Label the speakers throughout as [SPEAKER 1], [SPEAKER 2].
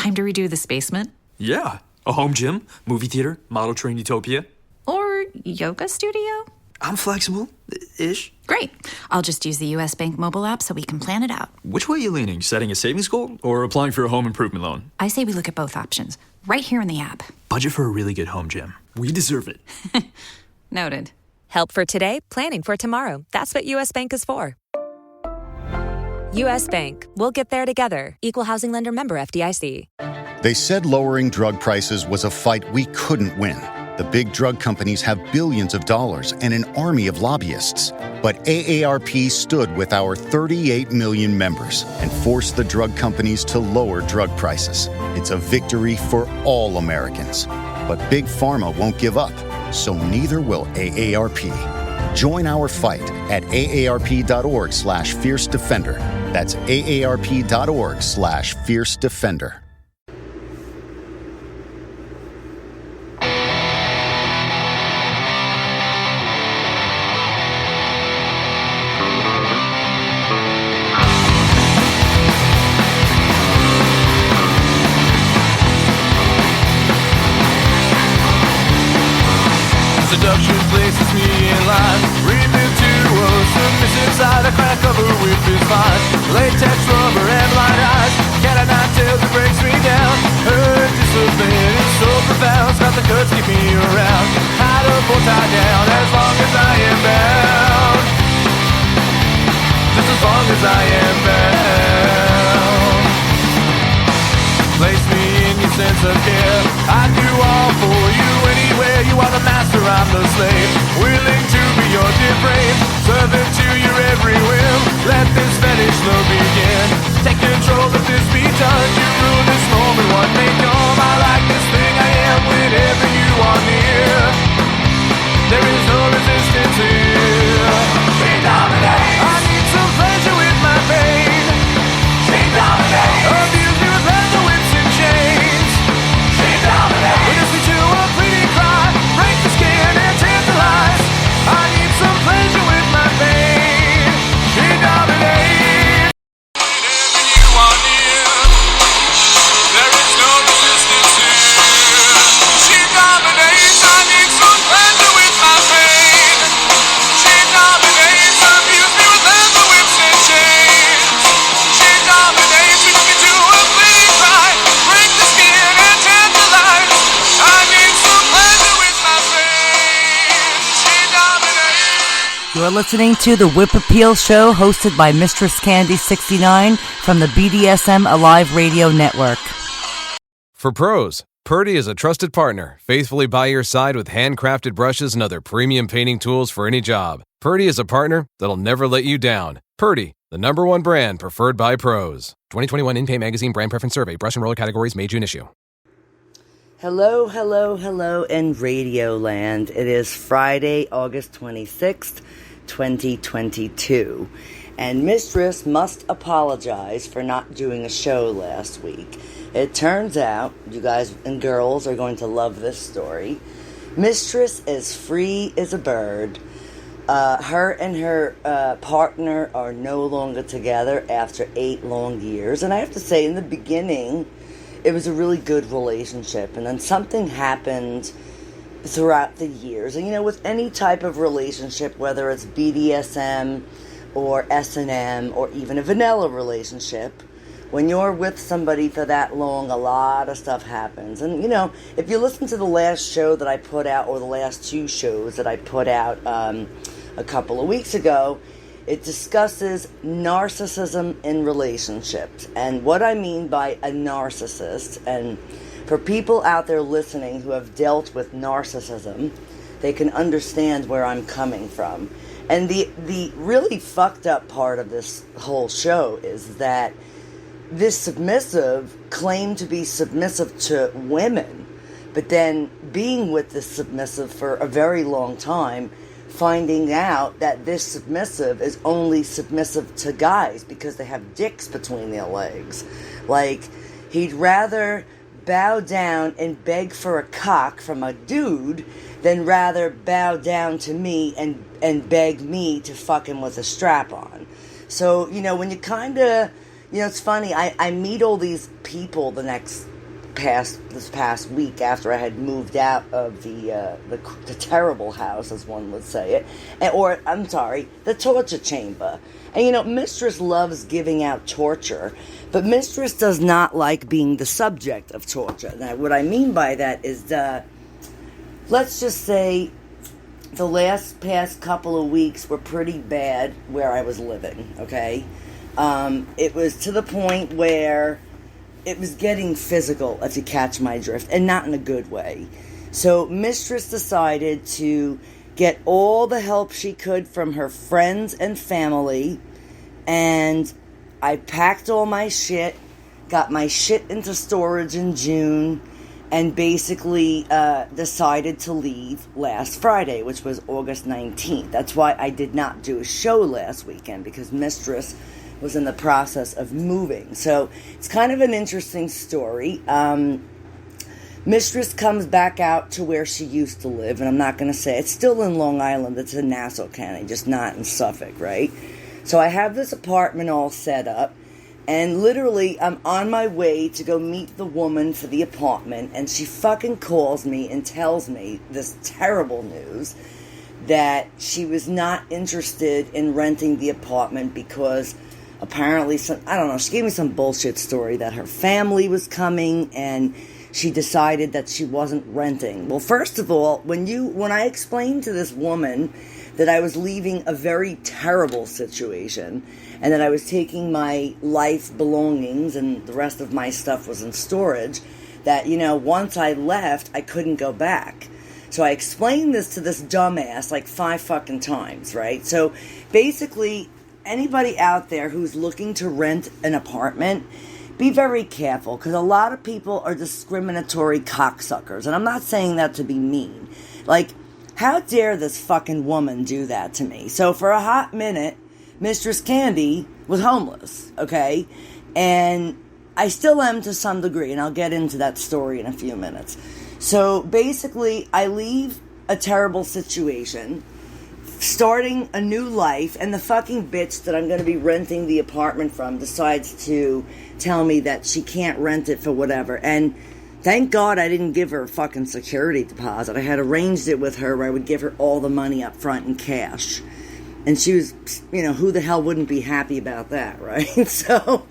[SPEAKER 1] Time to redo this basement?
[SPEAKER 2] Yeah. A home gym, movie theater, model train utopia.
[SPEAKER 1] Or yoga studio?
[SPEAKER 2] I'm flexible-ish.
[SPEAKER 1] Great. I'll just use the U.S. Bank mobile app so we can plan it out.
[SPEAKER 2] Which way are you leaning? Setting a savings goal or applying for a home improvement loan?
[SPEAKER 1] I say we look at both options, right here in the app.
[SPEAKER 2] Budget for a really good home gym. We deserve it.
[SPEAKER 1] Noted.
[SPEAKER 3] Help for today, planning for tomorrow. That's what U.S. Bank is for. U.S. Bank. We'll get there together. Equal housing lender member FDIC.
[SPEAKER 4] They said lowering drug prices was a fight we couldn't win. The big drug companies have billions of dollars and an army of lobbyists. But AARP stood with our 38 million members and forced the drug companies to lower drug prices. It's a victory for all Americans. But Big Pharma won't give up, so neither will AARP. Join our fight at aarp.org/fierce defender. That's aarp.org/fierce defender.
[SPEAKER 5] Seduction places me in line. Read me to a submissive side. A crack of her whip is fine. Latex rubber and blind eyes. Cat o' nine tails that breaks me down. Her discipline is so profound. Scott the cuts keep me around. Tied up or tied down as long as I am bound. Just as long as I am bound. Place me in your sense of care. I do all for you anywhere. You are the master, I'm the slave. Willing to be your dear brave. Servant to your every whim. Let this fetish love begin. Take control of this beat. You rule this moment. What may come. I like this thing I am whenever you are near. There is no resistance here. She dominates. I need some pleasure with my pain. She dominates. Abuse me with leather whips and chains. She dominates. Witness me to a pretty cry. Break the skin and tantalize. I need some pleasure with my pain. She dominates. Whenever you are near, there is no resistance here. She dominates. I need some pleasure with my pain. She dominates. Abuse me with leather whips and chains. She dominates. Witness me to a pretty cry. Break the skin and tantalize. I need some pleasure with my pain. She dominates.
[SPEAKER 6] You are listening to the Whip Appeal Show, hosted by MistressCandy69 from the BDSM Alive Radio Network.
[SPEAKER 7] For pros, Purdy is a trusted partner, faithfully by your side with handcrafted brushes and other premium painting tools for any job. Purdy is a partner that'll never let you down. Purdy, the #1 brand preferred by pros. 2021 In-Pay Magazine Brand Preference Survey. Brush and roller categories May, June issue.
[SPEAKER 6] Hello, hello, hello in Radio Land. It is Friday, August 26th, 2022. And Mistress must apologize for not doing a show last week. It turns out, you guys and girls are going to love this story. Mistress is free as a bird. Her and her partner are no longer together after 8 long years. And I have to say, in the beginning, it was a really good relationship. And then something happened throughout the years. And, you know, with any type of relationship, whether it's BDSM or S&M or even a vanilla relationship, when you're with somebody for that long, a lot of stuff happens. And, you know, if you listen to the last show that I put out, or the last 2 shows that I put out a couple of weeks ago, it discusses narcissism in relationships. And what I mean by a narcissist, and for people out there listening who have dealt with narcissism, they can understand where I'm coming from. And the really fucked up part of this whole show is that this submissive claimed to be submissive to women, but then being with this submissive for a very long time, finding out that this submissive is only submissive to guys because they have dicks between their legs. Like, he'd rather bow down and beg for a cock from a dude than rather bow down to me and beg me to fuck him with a strap on. So, you know, when you kind of, it's funny. I meet all these people this past week after I had moved out of the terrible house, as one would say it, the torture chamber. And Mistress loves giving out torture, but Mistress does not like being the subject of torture. Now, what I mean by that is, let's just say, the past couple of weeks were pretty bad where I was living. Okay, it was to the point where it was getting physical, if you catch my drift, and not in a good way. So Mistress decided to get all the help she could from her friends and family, and I packed all my shit, got my shit into storage in June, and basically decided to leave last Friday, which was August 19th. That's why I did not do a show last weekend, because Mistress was in the process of moving. So it's kind of an interesting story. Mistress comes back out to where she used to live, and I'm not going to say, it's still in Long Island, it's in Nassau County, just not in Suffolk, right? So I have this apartment all set up, and literally I'm on my way to go meet the woman for the apartment, and she fucking calls me and tells me this terrible news that she was not interested in renting the apartment because apparently she gave me some bullshit story that her family was coming and she decided that she wasn't renting. Well, first of all, when I explained to this woman that I was leaving a very terrible situation and that I was taking my life belongings and the rest of my stuff was in storage, that, once I left, I couldn't go back. So I explained this to this dumbass like 5 fucking times, right? So basically, anybody out there who's looking to rent an apartment, be very careful, because a lot of people are discriminatory cocksuckers. And I'm not saying that to be mean. Like, how dare this fucking woman do that to me? So for a hot minute, Mistress Candy was homeless, okay? And I still am to some degree, and I'll get into that story in a few minutes. So basically, I leave a terrible situation, starting a new life, and the fucking bitch that I'm going to be renting the apartment from decides to tell me that she can't rent it for whatever. And thank God I didn't give her a fucking security deposit. I had arranged it with her where I would give her all the money up front in cash. And she was, who the hell wouldn't be happy about that, right? So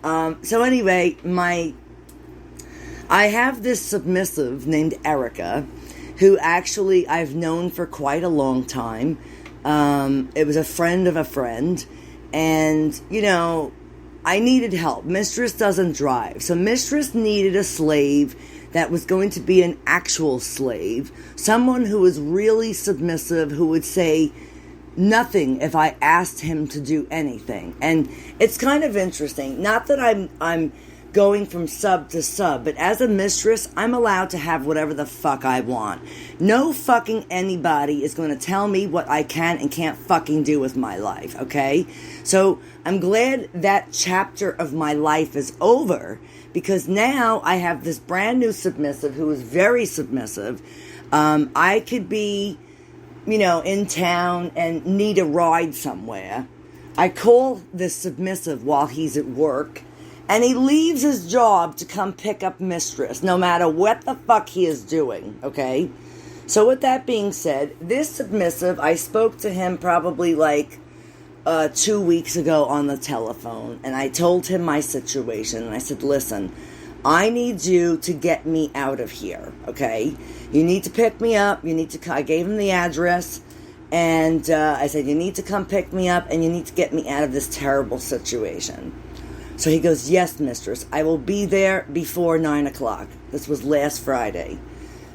[SPEAKER 6] anyway, I have this submissive named Erica, who actually I've known for quite a long time. It was a friend of a friend, and, I needed help. Mistress doesn't drive, so Mistress needed a slave that was going to be an actual slave, someone who was really submissive, who would say nothing if I asked him to do anything. And it's kind of interesting, not that I'm going from sub to sub, but as a mistress, I'm allowed to have whatever the fuck I want. No fucking anybody is going to tell me what I can and can't fucking do with my life, okay? So I'm glad that chapter of my life is over, because now I have this brand new submissive who is very submissive. I could be, in town and need a ride somewhere. I call this submissive while he's at work, and he leaves his job to come pick up Mistress, no matter what the fuck he is doing, okay? So with that being said, this submissive, I spoke to him probably 2 weeks ago on the telephone, and I told him my situation, and I said, listen, I need you to get me out of here, okay? You need to pick me up, I gave him the address, and I said, you need to come pick me up, and you need to get me out of this terrible situation. So he goes, yes, Mistress, I will be there before 9 o'clock. This was last Friday.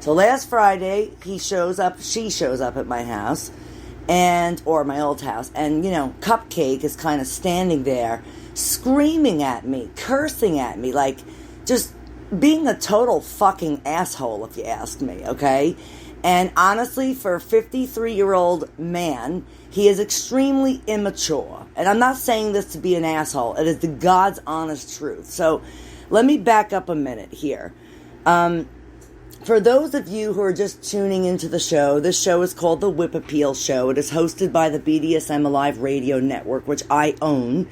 [SPEAKER 6] So last Friday, she shows up at my house, or my old house, and, Cupcake is kind of standing there, screaming at me, cursing at me, just being a total fucking asshole, if you ask me, okay? And honestly, for a 53-year-old man, he is extremely immature. And I'm not saying this to be an asshole. It is the God's honest truth. So let me back up a minute here. For those of you who are just tuning into the show, this show is called The Whip Appeal Show. It is hosted by the BDSM Alive Radio Network, which I own.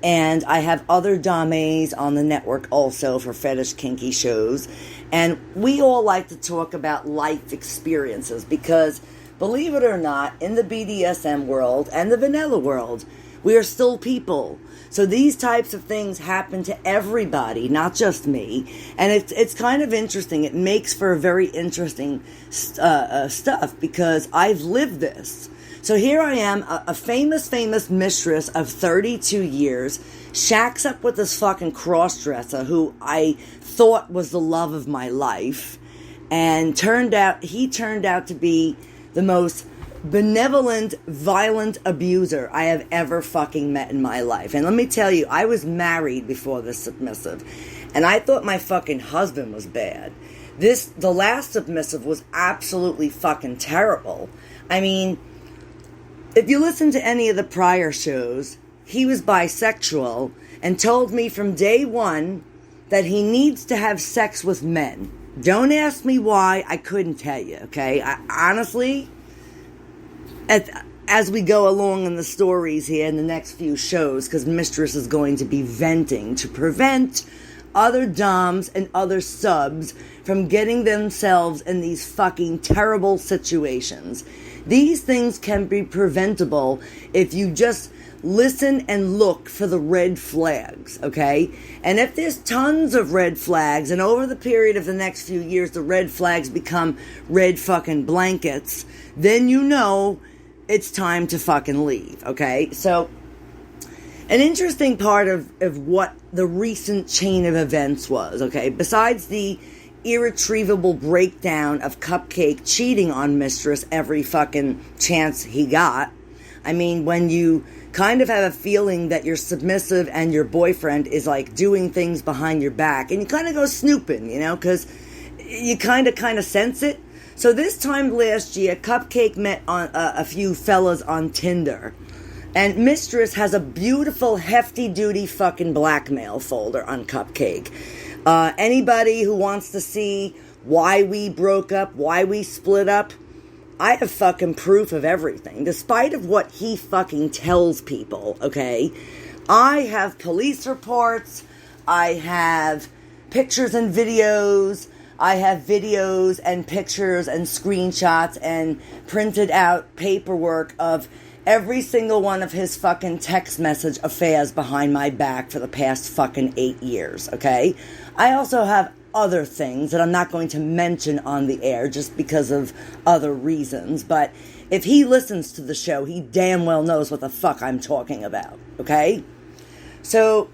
[SPEAKER 6] And I have other dames on the network also for fetish kinky shows. And we all like to talk about life experiences because, believe it or not, in the BDSM world and the vanilla world, we are still people. So these types of things happen to everybody, not just me. And it's kind of interesting. It makes for a very interesting stuff because I've lived this. So here I am, a famous mistress of 32 years, shacks up with this fucking crossdresser who I thought was the love of my life. And he turned out to be the most benevolent, violent abuser I have ever fucking met in my life. And let me tell you, I was married before this submissive, and I thought my fucking husband was bad. The last submissive was absolutely fucking terrible. I mean, if you listen to any of the prior shows, he was bisexual and told me from day one that he needs to have sex with men. Don't ask me why, I couldn't tell you, okay? Honestly, as we go along in the stories here in the next few shows, because Mistress is going to be venting to prevent other doms and other subs from getting themselves in these fucking terrible situations. These things can be preventable if you just listen and look for the red flags, okay? And if there's tons of red flags, and over the period of the next few years the red flags become red fucking blankets, then you know it's time to fucking leave, okay? So, an interesting part of what the recent chain of events was, okay? Besides the irretrievable breakdown of Cupcake cheating on Mistress every fucking chance he got. I mean, when you kind of have a feeling that your submissive and your boyfriend is like doing things behind your back, and you kind of go snooping, you know, because you kind of sense it. So this time last year, Cupcake met on a few fellas on Tinder. And Mistress has a beautiful, hefty-duty fucking blackmail folder on Cupcake. Anybody who wants to see why we broke up, why we split up, I have fucking proof of everything. Despite of what he fucking tells people, okay? I have police reports, I have pictures and videos, I have videos and pictures and screenshots and printed out paperwork of every single one of his fucking text message affairs behind my back for the past fucking 8 years, okay? I also have other things that I'm not going to mention on the air just because of other reasons, but if he listens to the show, he damn well knows what the fuck I'm talking about, okay? So,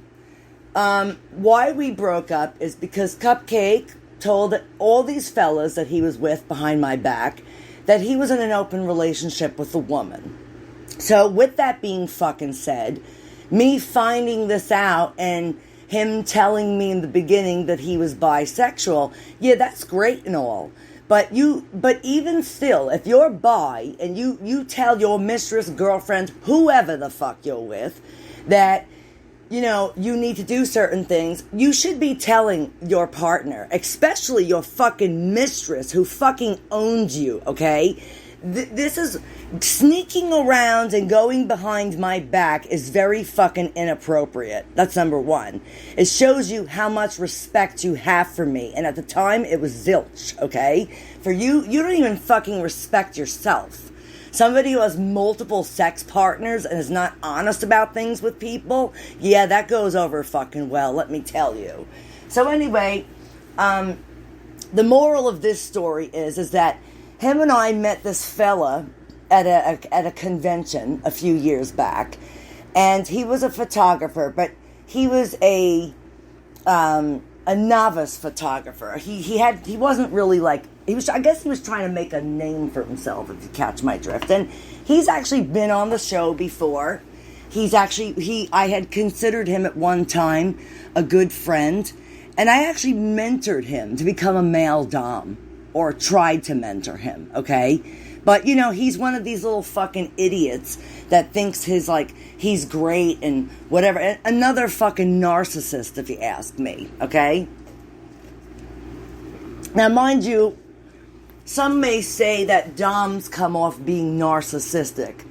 [SPEAKER 6] why we broke up is because Cupcake told all these fellas that he was with behind my back that he was in an open relationship with a woman. So, with that being fucking said, me finding this out and him telling me in the beginning that he was bisexual, yeah, that's great and all. But even still, if you're bi and you tell your mistress, girlfriend, whoever the fuck you're with, that, you know, you need to do certain things, you should be telling your partner, especially your fucking mistress who fucking owns you, okay? This is sneaking around and going behind my back is very fucking inappropriate. That's number one. It shows you how much respect you have for me. And at the time, it was zilch, okay? For you don't even fucking respect yourself. Somebody who has multiple sex partners and is not honest about things with people, yeah, that goes over fucking well, let me tell you. So anyway, the moral of this story is that him and I met this fella at a convention a few years back, and he was a photographer, but he was a novice photographer. He wasn't really like, I guess he was trying to make a name for himself, if you catch my drift. And he's actually been on the show before. I had considered him at one time a good friend, and I actually mentored him to become a male dom. Or tried to mentor him, okay? But, you know, he's one of these little fucking idiots that thinks he's great and whatever. Another fucking narcissist, if you ask me, okay? Now, mind you, some may say that doms come off being narcissistic.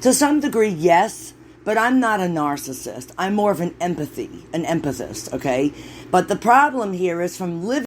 [SPEAKER 6] To some degree, yes, but I'm not a narcissist. I'm more of an empathist, okay? But the problem here is from living